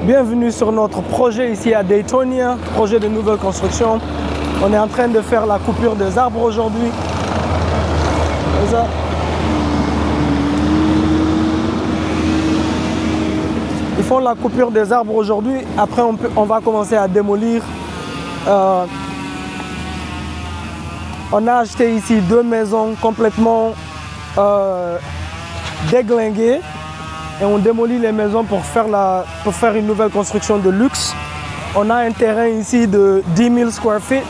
Bienvenue sur notre projet ici à Daytonia, projet de nouvelle construction. On est en train de faire la coupure des arbres aujourd'hui. Ils font la coupure des arbres aujourd'hui. Après, on va commencer à démolir. On a acheté ici 2 maisons complètement déglinguées. Et on démolit les maisons pour faire une nouvelle construction de luxe. On a un terrain ici de 10 000 square feet.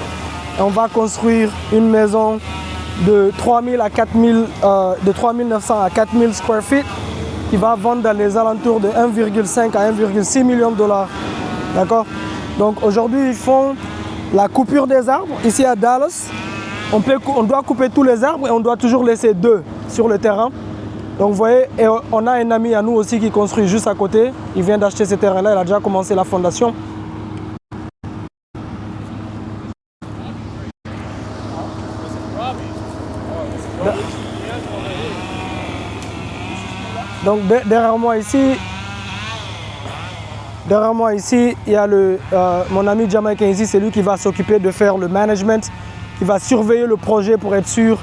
Et on va construire une maison de 3 900 à 4 000 square feet qui va vendre dans les alentours de 1,5 à 1,6 million de dollars. D'accord? Donc aujourd'hui, ils font la coupure des arbres ici à Dallas. On doit couper tous les arbres et on doit toujours laisser 2 sur le terrain. Donc vous voyez, et on a un ami à nous aussi qui construit juste à côté. Il vient d'acheter ce terrain-là, il a déjà commencé la fondation. Donc derrière moi ici, il y a mon ami jamaïcain ici, c'est lui qui va s'occuper de faire le management, qui va surveiller le projet pour être sûr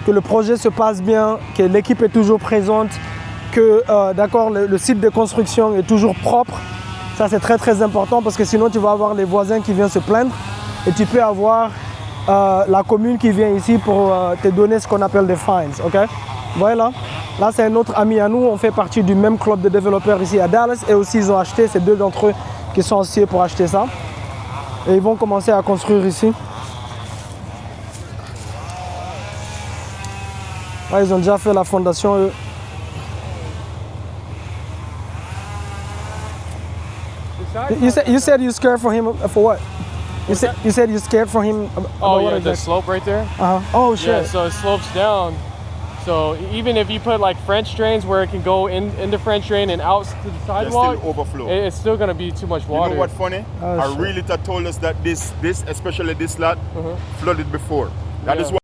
que le projet se passe bien, que l'équipe est toujours présente, que le site de construction est toujours propre. Ça c'est très important parce que sinon tu vas avoir les voisins qui viennent se plaindre et tu peux avoir la commune qui vient ici pour te donner ce qu'on appelle des fines. Okay? Voilà. Là c'est un autre ami à nous, on fait partie du même club de développeurs ici à Dallas et aussi ils ont acheté, c'est 2 d'entre eux qui sont associés pour acheter ça. Et ils vont commencer à construire ici. Là, ils ont déjà fait la fondation eux. You said you're scared for him for what? You said you're scared for him about what exactly? The slope right there? Oh shit. Yeah, so it slopes down. So even if you put like French drains where it can go in the French drain and out to the sidewalk, still overflow. It's still gonna be too much water. You know what's funny? Our realtor told us that this especially this lot, flooded before. That is why